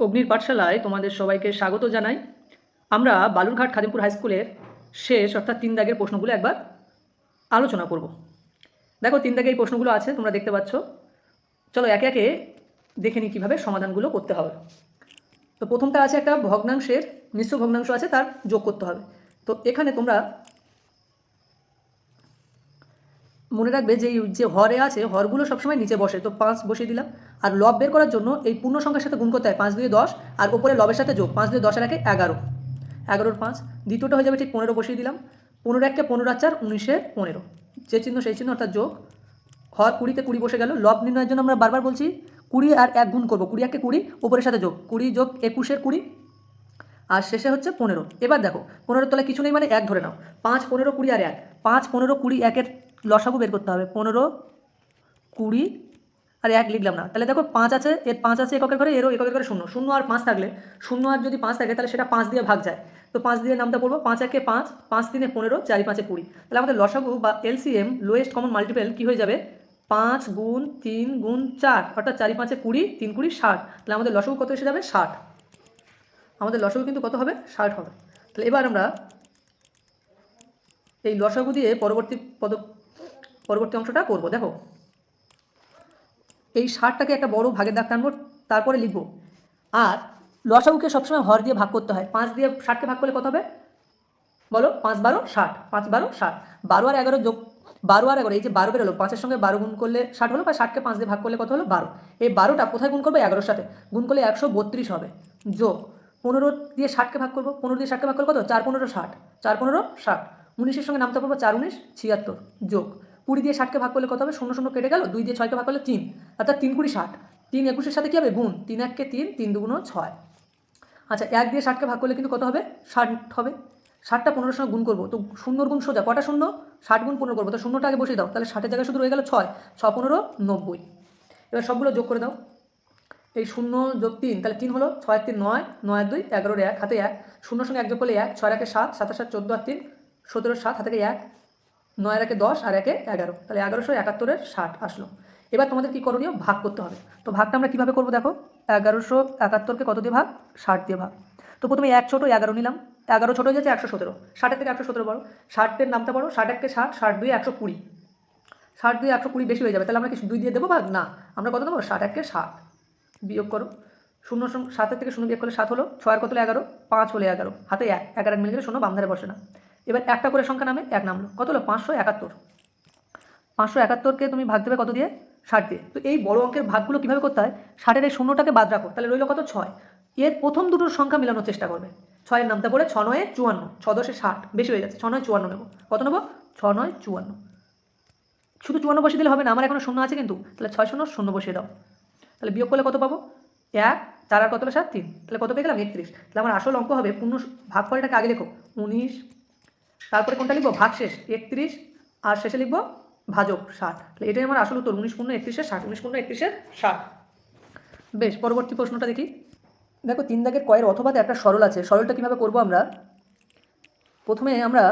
অগ্নির পাঠশালায় তোমাদের সবাইকে স্বাগত জানাই। আমরা বালুরঘাট খাদিমপুর হাই স্কুলের শেষ অর্থাৎ 3 দাগের প্রশ্নগুলো একবার আলোচনা করব। দেখো 3 দাগে এই প্রশ্নগুলো আছে, তোমরা দেখতে পাচ্ছ। চলো একে একে দেখে নিই কীভাবে সমাধানগুলো করতে হবে। তো প্রথমটা আছে একটা ভগ্নাংশের মিশ্র ভগ্নাংশ আছে, তার যোগ করতে হবে। তো এখানে তোমরা মনে রাখবে যে হরে আছে হরগুলো সবসময় নিচে বসে, তো 5 বসিয়ে দিলাম। আর লব বের করার জন্য এই পূর্ণ সংখ্যার সাথে গুণ করতে হয়, 5 2 10, আর ওপরে লবের সাথে যোগ, 5 2 10 আর 1 11, 11 5। দ্বিতীয়টা হয়ে যাবে ঠিক 15 বসিয়ে দিলাম, 15 1 15 আর 4 19 15, যে চিহ্ন সেই চিহ্ন অর্থাৎ যোগ। হর 20 তে 20 বসে গেল। লব নির্ণয়ের জন্য আমরা বারবার বলছি 20 আর 1 গুণ করবো, 20 1 20, ওপরের সাথে যোগ 20 যোগ 21 20, আর শেষে হচ্ছে 15। এবার দেখো 15 তলায় কিছু নেই মানে 1 ধরে নাও। 5 15 20 আর 1, 5 15 20 1-এর লসাগু বের করতে হবে। 15 20 আর 1 লিখলাম না, তাহলে দেখো 5 আছে, এর 5 আছে এককের ঘরে, এরও এককের ঘরে 0 0 আর 5 থাকলে, 0 আর যদি 5 থাকে তাহলে সেটা 5 দিয়ে ভাগ যায়। তো 5 দিয়ে নামটা পড়বো, 5 1 5, 5 3 15, 4 5 20। তাহলে আমাদের লসাগু বা এলসিএম লোয়েস্ট কমন মাল্টিপল কী হয়ে যাবে? 5 গুণ 3 গুণ 4, অর্থাৎ 4 5 20, 3 20 60। তাহলে আমাদের লসাগু কত এসে যাবে? 60। আমাদের লসাগু কিন্তু কত হবে? 60 হবে। তাহলে এবার আমরা এই লসাগু দিয়ে পরবর্তী অংশটা করব। দেখো এই 60টাকে একটা বড় ভাগের দাগ টানবো, তারপরে লিখব। আর লসাগুকে সবসময় হর দিয়ে ভাগ করতে হয়। 5 দিয়ে 60কে ভাগ করলে কত হবে বলো? 5 12 60, 5 12 60, 12 আর 11 যোগ, 12 আর 11, এই যে 12 বেরোলো, 5-এর সঙ্গে 12 গুণ করলে 60 হলো, বা 60কে 5 দিয়ে ভাগ করলে কত হলো? 12। এই 12টা কোথায় গুণ করবো? 11-র সাথে গুণ করলে 132 হবে, যোগ 15 দিয়ে 60কে ভাগ করবো, 15 দিয়ে 60কে ভাগ করলে কত? 4 15 60, 4 15 60, 19-এর সঙ্গে নামতে পারবো 4 19 76, যোগ 20 দিয়ে 60কে ভাগ করলে কত হবে? 0 0 কেটে গেল, 2 দিয়ে 6কে ভাগ করলে 3, অর্থাৎ 3 20 60, 3 21-এর সাথে কী হবে? গুণ, 3 1 কে 3, 3 2 6। আচ্ছা 1 দিয়ে 60কে ভাগ করলে কিন্তু কত হবে? 60 হবে। 60টা 15-এর সঙ্গে গুণ করবো, তো শূন্যর গুণ সোজা, কটা শূন্য? 60 গুণ 15 করবো, তো শূন্যটা আগে বসিয়ে দাও, তাহলে 60-এর জায়গায় শুধু রয়ে গেল 6, 6 15 90। এবার সবগুলো যোগ করে দাও। এই 0 যোগ 3, তাহলে 3 হলো, 6 1 3 9, 9 আর 2 11, 1 হাতে 1, 0-র সঙ্গে 1 যোগ করলে 1, 6 1 7, 7 7 14 আর 3 17, 7 হাতে 1, 9 1 10 আর 1 11, তাহলে 1171-এর 60 আসলো। এবার তোমাদের কী করণীয়? ভাগ করতে হবে। তো ভাগটা আমরা কীভাবে করবো দেখো, 1171-কে কত দিয়ে ভাগ? 60 দিয়ে ভাগ। তো প্রথমে 1 ছোটো, 11 নিলাম, 11 ছোটো হয়ে যাচ্ছে 117, 60-এর থেকে 117 বড়ো, 60-এর নামটা বড়ো, 60 1 60, 60 2 120, 60 2 120 বেশি হয়ে যাবে, তাহলে আমরা কি 2 দিয়ে দেবো ভাগ? না, আমরা কত দেবো? 60 1 60, বিয়োগ করো। 0 7-এর থেকে 0 বিয়োগ করলে 7 হলো, 6 আর কত হলো? 11, 5 হলো 11, হাতে 1, 11 মিলে গেলে 0 বাম ধারে বসে না। এবার একটা করে সংখ্যা নামে, 1 নামলো, কত হলো? 571। 571-কে তুমি ভাগ দেবে কত দিয়ে? 60 দিয়ে। তো এই বড় অঙ্কের ভাগগুলো কীভাবে করতে হয়? 60-এর এই 0টাকে বাদ রাখো, তাহলে রইল কত? 6। এর প্রথম দুটোর সংখ্যা মেলানোর চেষ্টা করবে। 6-এর নামটা পড়ে 6 9 54, 6 10 60, বেশি হয়ে যাচ্ছে, 6 9 54 নেবো। কত নেবো? 6 9 54। শুধু 54 বসিয়ে দিলে হবে না, আমার এখনো 0 আছে কিন্তু, তাহলে 6 0 0 বসিয়ে দাও। তাহলে বিয়োগ করলে কত পাবো? 1 4 আর কত হলো? 7 3, তাহলে কত পেয়ে গেলাম? 31। তাহলে আমার আসল অঙ্ক হবে, পূর্ণ ভাগফলটাকে আগে লেখো 19, তারপরে কোনটা লিখবো? ভাগশেষ 31, আর শেষে লিখবো ভাজক 60। তাহলে এটাই আমার আসল উত্তর, 19 × 31 60, 19 × 31 60। বেশ, পরবর্তী প্রশ্নটা দেখি। দেখো 3 দাগের কয়ের অথবাতে একটা সরল আছে, সরলটা কীভাবে করবো আমরা? প্রথমে আমরা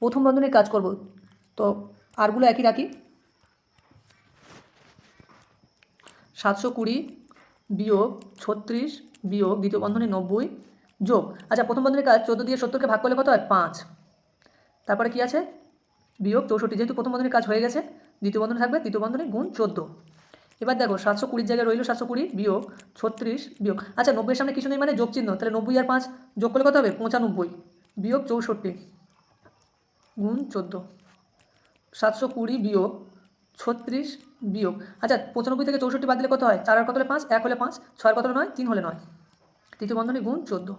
প্রথম বন্ধনীর কাজ করব, তো আরগুলো একই রাখি। 720 বিয়োগ 36 বিয়োগ দ্বিতীয় বন্ধনী 90 যোগ, আচ্ছা প্রথম বন্ধনীর কাজ 14 দিয়ে 70-কে ভাগ করলে কত হয়? 5। তারপরে কি আছে? বিয়োগ 64, যেহেতু প্রথম বন্ধনীর কাজ হয়ে গেছে, দ্বিতীয় বন্ধনী থাকবে, দ্বিতীয় বন্ধনী গুণ 14। এবার দেখো 720 জায়গায় রইল 720 বিয়োগ 36 বিয়োগ, আচ্ছা 90-এর সামনে কিছু নেই মানে যোগ চিহ্ন, তাহলে 90 আর 5 যোগ করলে কত হবে? 95 বিয়োগ 64 গুণ 14। 720 বিয়োগ 36 বিয়োগ, আচ্ছা 95 থেকে 64 বাদ দিলে কত হয়? 4 আর কত হলে 5, 1 হলে 5, 6 আর কত হলে 9, 3 হলে 9, তৃতীয় বন্ধনী গুণ 14।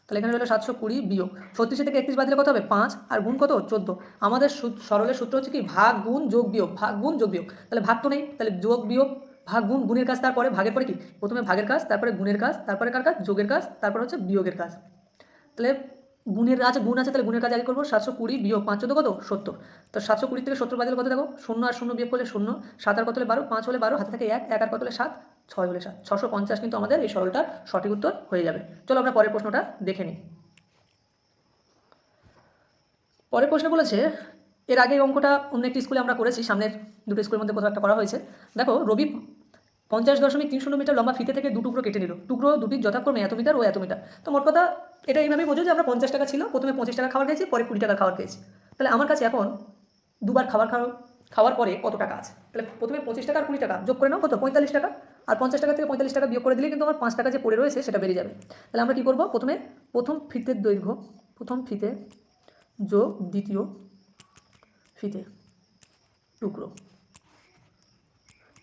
তাহলে এখানে হলো 720 বিয়োগ 36 থেকে 31 বাদ দিলে কত হবে? 5, আর গুণ কত? 14। আমাদের সরলের সূত্র হচ্ছে কি? ভাগ গুণ যোগ বিয়োগ, ভাগ গুণ যোগ বিয়োগ। তাহলে ভাগ তো নেই, তাহলে যোগ বিয়োগ ভাগ গুণ, গুণের কাজ তারপরে, ভাগের পরে কি? প্রথমে ভাগের কাজ, তারপরে গুণের কাজ, তারপরে কার কাজ? যোগের কাজ, তারপর হচ্ছে বিয়োগের কাজ। তাহলে গুণের আছে, গুণ আছে, তাহলে গুণের কাজ আগে করবো। 720 বিয়োগ 5 14 কত? 70। তো 720 থেকে 70 বাদ দিলে কত? দেখো 0 আর 0 বিয়োগ করলে 0, 7 আর কত হলে 12, 5 হলে 12, হাতে থাকে 1, 1 আর কত হলে 7, 6 হলে 7, 650 কিন্তু আমাদের এই সরলটার সঠিক উত্তর হয়ে যাবে। চলো আমরা পরের প্রশ্নটা দেখে নিই। পরের প্রশ্ন বলেছে, এর আগে এই অঙ্কটা অন্য একটি স্কুলে আমরা করেছি, সামনের দুটো স্কুলের মধ্যে কোথাও একটা করা হয়েছে। দেখো রবি 50.30 মিটার লম্বা ফিতে থেকে দু টুকরো কেটে নিল। টুকরো দুটির যথাক্রমে এত মিটার ও এত মিটার। তো মোট কথা এটা এইভাবেই বোঝো যে আমরা 50 টাকা ছিল, প্রথমে 25 টাকা খাবার খেয়েছি, পরে 20 টাকা খাবার খেয়েছি। তাহলে আমার কাছে এখন দুবার খাওয়ার পরে কত টাকা আছে? তাহলে প্রথমে 25 টাকা আর 20 টাকা যোগ করে নাও, কত? 45 টাকা। আর 50 টাকা থেকে 45 টাকা বিয়োগ করে দিলে কিন্তু আমার 5 টাকা যে পড়ে রয়েছে সেটা বেরিয়ে যাবে। তাহলে আমরা কী করবো? প্রথম ফিতের দৈর্ঘ্য, প্রথম ফিতে যোগ দ্বিতীয় ফিতে টুকরো,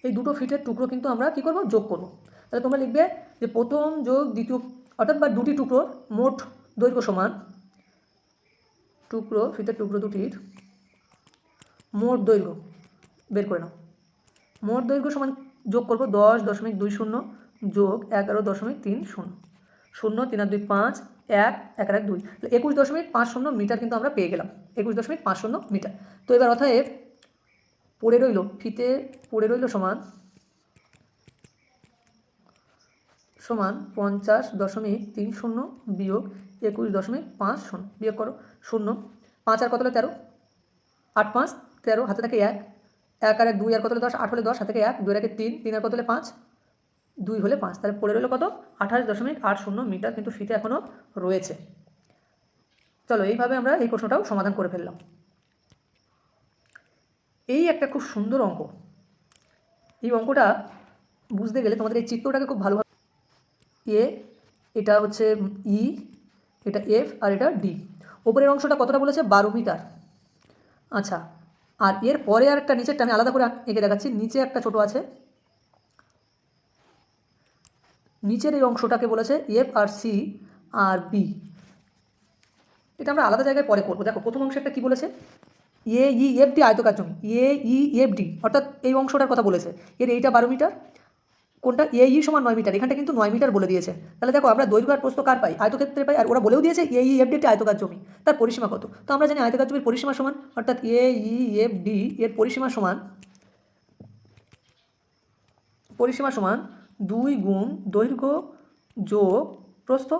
এই দুটো ফিটের টুকরো কিন্তু আমরা কী করবো? যোগ করবো। তাহলে তোমরা লিখবে যে প্রথম যোগ দ্বিতীয়, অর্থাৎ বা দুটি টুকরোর মোট দৈর্ঘ্য সমান ফিতের টুকরো দুটির মোট দৈর্ঘ্য বের করে নাও। মোট দৈর্ঘ্য সমান যোগ করবো 10.20 যোগ 11.30, 0 3 আর 2 5, 1 1 আর 1 2, 21.50 মিটার কিন্তু আমরা পেয়ে গেলাম, 21.50 মিটার। তো এবার অতএব পড়ে রইল ফিতে সমান 50.30 বিয়োগ 21.50, বিয়োগ করো 0, 5 আর কত হলো 13, 8 5 13, হাতে থাকে 1, 1 আর 1 2 আর কত হলো 10, 8 হলে 10, হাতে থাকে 1, 2 আর 1 3, 3 আর কত হলে 5, 2 হলে 5, তাহলে পড়ে রইল কত? 28.80 মিটার কিন্তু ফিতে এখনও রয়েছে। চলো এইভাবে আমরা এই প্রশ্নটাও সমাধান করে ফেললাম। এই একটা খুব সুন্দর অঙ্ক। এই অঙ্কটা বুঝতে গেলে তোমাদের এই চিত্রটাকে খুব ভালোভাবে, এটা হচ্ছে ই, এটা এফ আর এটা ডি। ওপরের অংশটা কতটা বলেছে? 12 মিটার। আচ্ছা, আর এর পরে আর একটা নিচেরটা আমি আলাদা করে এঁকে দেখাচ্ছি। নিচে একটা ছোট আছে, নিচের এই অংশটাকে বলেছে এফ আর সি আর বি। এটা আমরা আলাদা জায়গায় পরে করবো। দেখো প্রথম অংশটা কি বলেছে? এ ই এফ ডি আয়তকার জমি, এ ই এফ ডি, অর্থাৎ এই অংশটার কথা বলেছে। এর এইটা 12 মিটার, কোনটা? এ ই সমান 9 মিটার, এখানটা কিন্তু 9 মিটার বলে দিয়েছে। তাহলে দেখো আমরা দৈর্ঘ্য আর প্রস্থ কার পাই? আয়তক্ষেত্রে পাই। আর ওরা বলেও দিয়েছে এ ই এফ ডি একটি আয়তকার জমি, তার পরিসীমা কত? তো আমরা জানি আয়তকার জমির পরিসীমা সমান, অর্থাৎ এ ই এফ ডি এর পরিসীমা সমান 2 গুণ দৈর্ঘ্য যোগ প্রস্থ,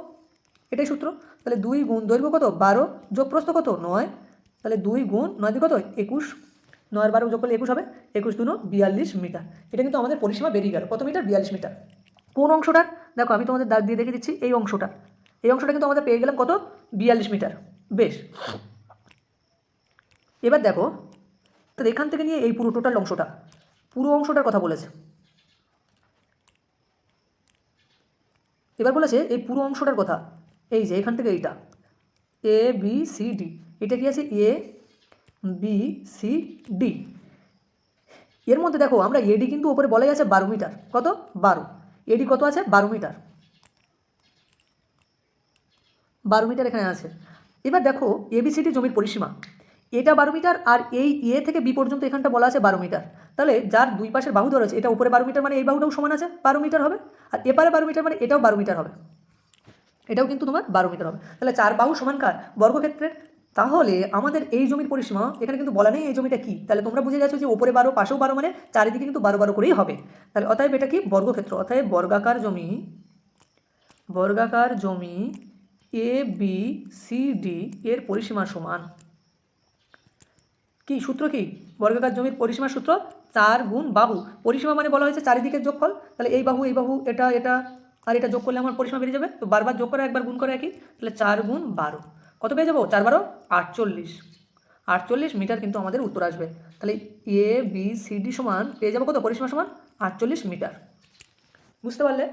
এটাই সূত্র। তাহলে 2 গুণ দৈর্ঘ্য কত? 12, যোগ প্রস্থ কত? 9, তাহলে 2 গুণ 9 দিয়ে কত? 21, 9 আর 12 যোগ করলে 21 হবে, 21 2 42 মিটার। এটা কিন্তু আমাদের পরিসীমা বেরিয়ে গেল, কত মিটার? 42 মিটার। কোন অংশটার? দেখো আমি তোমাদের দাগ দিয়ে দেখে দিচ্ছি, এই অংশটা কিন্তু আমাদের পেয়ে গেলাম কত? 42 মিটার। বেশ, এবার দেখো তাহলে এখান থেকে নিয়ে এই পুরো টোটাল পুরো অংশটার কথা বলেছে। এবার বলেছে এই পুরো অংশটার কথা, এই যে এখান থেকে এইটা এ বি সি ডি, এটা কি আছে? A B C D. এর মধ্যে দেখো আমরা এডি কিন্তু উপরে বলাই আছে 12 মিটার, কত? 12। এডি কত আছে? 12 মিটার, 12 মিটার এখানে আছে। এবার দেখো এবিসিডি জমির পরিসীমা, এটা 12 মিটার, আর এই এ থেকে বি পর্যন্ত এখানটা বলা আছে 12 মিটার। তাহলে যার দুই পাশের বাহু ধরেছে, এটা উপরে 12 মিটার মানে এই বাহুটাও সমান আছে 12 মিটার হবে, আর এপারে 12 মিটার মানে এটাও 12 মিটার হবে, এটাও কিন্তু তোমার 12 মিটার হবে। তাহলে চার বাহু সমান কার? বর্গক্ষেত্রের। তাহলে আমাদের এই জমির পরিসীমা, এখানে কিন্তু বলা নেই এই জমিটা কি, তাহলে তোমরা বুঝে গেছো যে ওপরে 12 পাশেও 12 মানে চারিদিকে কিন্তু 12 12 করেই হবে। তাহলে অতএব এটা কি? বর্গক্ষেত্র। অতএব বর্গাকার জমি এ বি সি ডি এর পরিসীমা সমান কি? সূত্র কি? বর্গাকার জমির পরিসীমার সূত্র 4 গুণ বাহু। পরিসীমা মানে বলা হয়েছে চারিদিকের যোগফল, তাহলে এই বাহু এটা আর এটা যোগ করলে আমার পরিসীমা বেরিয়ে যাবে। তো বারবার যোগ করে একবার গুণ করে একই, তাহলে 4 গুণ 12 কত পেয়ে যাবো? 4 12 48 মিটার কিন্তু আমাদের উত্তর আসবে। তাহলে এ বি সি ডি সমান পেয়ে যাবো কত? পরিসীমা সমান 48 মিটার। বুঝতে পারলে?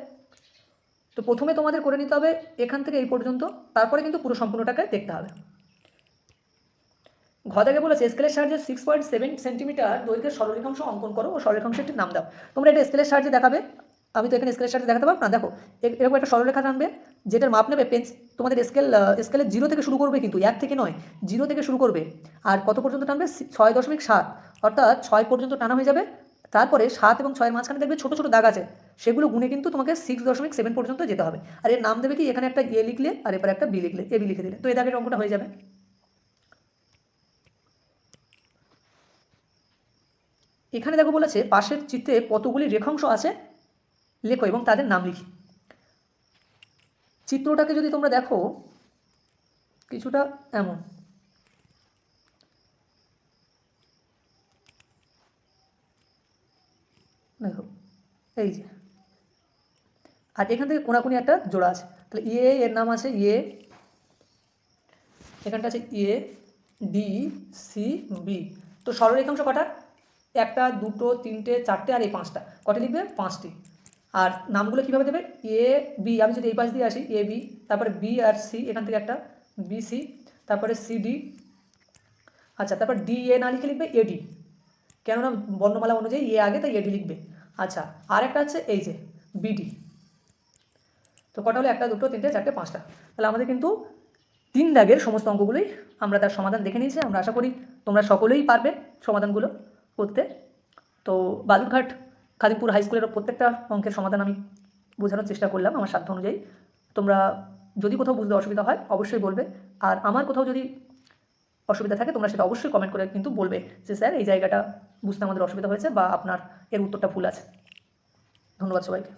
তো প্রথমে তোমাদের করে নিতে হবে এখান থেকে এই পর্যন্ত, তারপরে কিন্তু পুরো সম্পূর্ণটাকে দেখতে হবে। ঘ থেকে বলেছে স্কেলের সাহায্যে 6.7 সেন্টিমিটার দৈর্ঘ্যের সরলরেখাংশ অঙ্কন করো ও সরলরেখাংশটির নাম দাও। তোমরা এটা স্কেলের সাহায্যে দেখাবে, আমি তো এখানে স্কেলের সাহায্যে দেখাতে পারবো না। দেখো এরকম একটা সরলরেখা টানবে, যেটার মাপ নেবে তোমাদের স্কেলের 0 থেকে শুরু করবে, কিন্তু 1 থেকে নয়, 0 থেকে শুরু করবে। আর কত পর্যন্ত টানবে? 6.7, অর্থাৎ 6 পর্যন্ত টানা হয়ে যাবে। তারপরে 7 এবং 6 এর মাঝখানে দেখবে ছোটো ছোটো দাগ আছে, সেগুলো গুনে কিন্তু তোমাকে 6.7 পর্যন্ত যেতে হবে। আর এর নাম দেবে কি? এখানে একটা এ লিখলে আর এরপরে একটা বি লিখলে, এ বি লিখে দিলে, তো এই দাগের অঙ্কটা হয়ে যাবে। এখানে দেখো বলেছে পাশের চিত্রে কতগুলি রেখাংশ আছে লেখো এবং তাদের নাম লিখি। চিত্রটাকে যদি তোমরা দেখো কিছুটা এমন, দেখো এই যে, আর এখান থেকে কোনাকুনি একটা জোড়া আছে, তাহলে এর নাম আছে এখানটা আছে বি সি বি। তো সরলরেখাংশ কটা? একটা, দুটো, তিনটে, চারটে, আর এই পাঁচটা। কটা লিখবে? পাঁচটি। আর নামগুলো কীভাবে দেবে? বি, আমি যদি এই পাশ দিয়ে আসি বি, তারপরে বি আর সি, এখান থেকে একটা বিসি, তারপরে সিডি, আচ্ছা, তারপর না লিখে লিখবে এডি, কেননা বর্ণমালা অনুযায়ী আগে, তাই এডি লিখবে। আচ্ছা, আর একটা আছে এই যে বিডি। তো কটা হলো? একটা, দুটো, তিনটে, চারটে, পাঁচটা। তাহলে আমাদের কিন্তু 3 দাগের সমস্ত অঙ্কগুলোই আমরা তার সমাধান দেখে নিয়েছি। আমরা আশা করি তোমরা সকলেই পারবে সমাধানগুলো করতে। তো বালুরঘাট খাদিমপুর হাই স্কুলের প্রত্যেকটা অঙ্কের সমাধান আমি বোঝানোর চেষ্টা করলাম আমার সাধ্য অনুযায়ী। তোমরা যদি কোথাও বুঝতে অসুবিধা হয় অবশ্যই বলবে, আর আমার কোথাও যদি অসুবিধা থাকে তোমরা সেটা অবশ্যই কমেন্ট করে কিন্তু বলবে যে স্যার এই জায়গাটা বুঝতে আমাদের অসুবিধা হয়েছে বা আপনার এর উত্তরটা ভুল আছে। ধন্যবাদ সবাইকে।